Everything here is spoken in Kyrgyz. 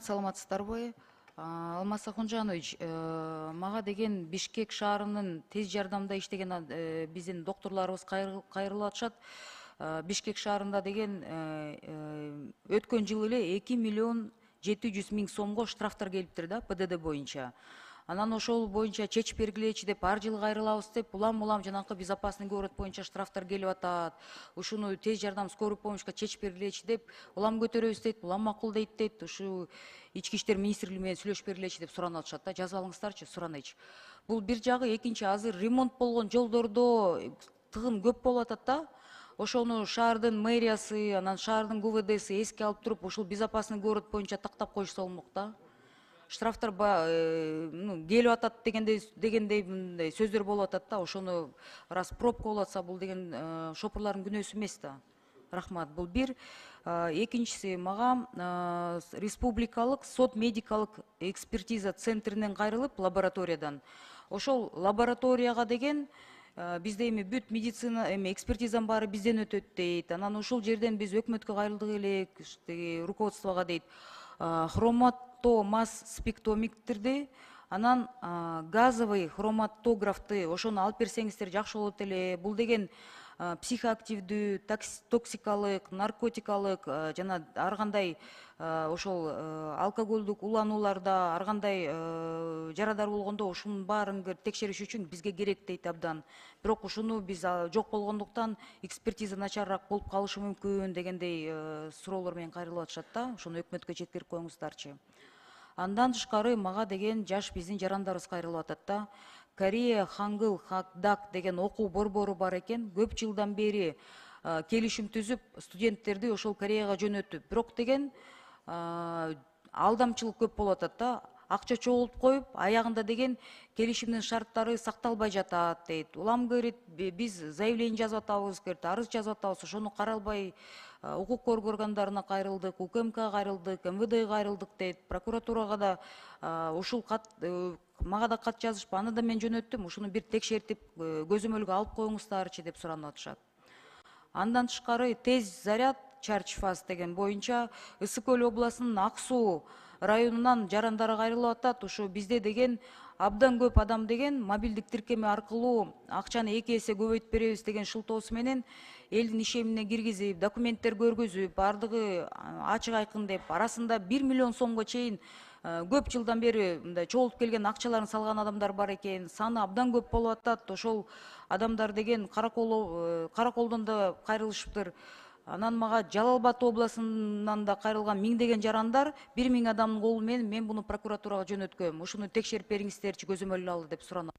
Саламатсыздарбы? Алмаз Ахунжанович, мага деген Бишкек шаарынын тез жардамда иштеген биздин докторлорубуз кайрылып атышат. Бишкек шаарында деген өткөн жылы эле 2 миллион 700 000 сомго штрафтар келиптир да ПДД боюнча. Анан ошол боюнча чечип бергилечи деп ар жылы кайрылабыз деп улам жанакы безопасный город боюнча штрафтар келип атат. Ушуну тез жардам скорый помощька чечип бергилечи деп улам көтөрөбүз дейт, улам макул дейт. Ушу ички иштер министрлиги менен сүйлөшүп бергилечи деп суранып атышат да. Жазып алыңыздарчы, суранайчы. Бул бир жагы, экинчи азыр ремонт болгон жолдордо тыгын көп болуп атат да. Ошону шаардын мэриясы, анан шаардын ГУВДси эске алып туруп, ушул безопасный город боюнча тактап коюшса болмок да. Штрафтар келип атат дегендей мындай сөздөр болуп атат да. Ошону раз пробка болуп атса, бул деген шопурлардын күнөөсү эмес да. Рахмат. Бул бир. Экинчиси, мага республикалык сот медикалык экспертиза центринен кайрылып, лабораториядан. Ошол лабораторияга деген бизде эми бүт медицина экспертизанын баары бизден өтөт дейт. Анан ушул жерден биз өкмөткө кайрылдык элек, руководствого дейт. Хроматомасс спектометрди, анан газовый хроматографты ошону алып берсеңиздер жакшы болот эле. Бул деген психоактивдүү, токсикалык, наркотикалык жана ар кандай ошол алкоголдук уланууларда ар кандай жарадар болгондо ушунун баарын текшериш үчүн бизге керек дейт абдан. Бирок ушуну биз жок болгондуктан экспертиза начарыраак болуп калышы мүмкүн дегендей суроолор менен кайрылып атышат да. Ошону өкмөткө жеткирип коюңуздарчы. Андан тышкары мага деген жаш биздин жарандарыбыз кайрылып атат да. Корея Хангыл Хакдак деген окуу борбору бар экен. Көп жылдан бери келишим түзүп, студенттерди ошол Кореяга жөнөтүп. Бирок деген алдамчылык көп болуп атат да. Акча чогултуп коюп, аягында деген келишимдин шарттары сакталбай жатат дейт. Улам говорит, биз заявление жазып атабыз, арыз жазып атабыз, ошону каралбай укук коргоо органдарына кайрылдык, УКМКга кайрылдык, МВДга кайрылдык дейт. Прокуратурага да ушул кат мага да кат жазышпы, аны да мен жөнөттүм, ушуну бир текшертип көзөмөлгө алып коюңуздарчы деп суранып атышат. Андан тышкары тез заряд Чарчфас деген боюнча Ысык Көл областынын Ак Суу районунан жарандары кайрылып атат. Ушу бизде деген абдан көп адам деген мобилдик тиркеме аркылуу акчаны 2 эсе көбөйтүп беребиз деген шылтоосу менен элдин ишемине киргизип, документтер көргөзүп, бардыгы ачык айкын деп, арасында 1 миллион сомго чейин көп жылдан бери мындай чогултуп келген акчаларын салган адамдар бар экен. Саны абдан көп болуп атат. Ошол адамдар деген караколдон да кайрылышыптыр. Анан мага Жалал Абад областынан да кайрылган миңдеген жарандар 1000 адамдын колу менен мен буну прокуратурага жөнөткөм. Ушуну текшерип бериңиздерчи, көзөмөлгө алды деп суранат.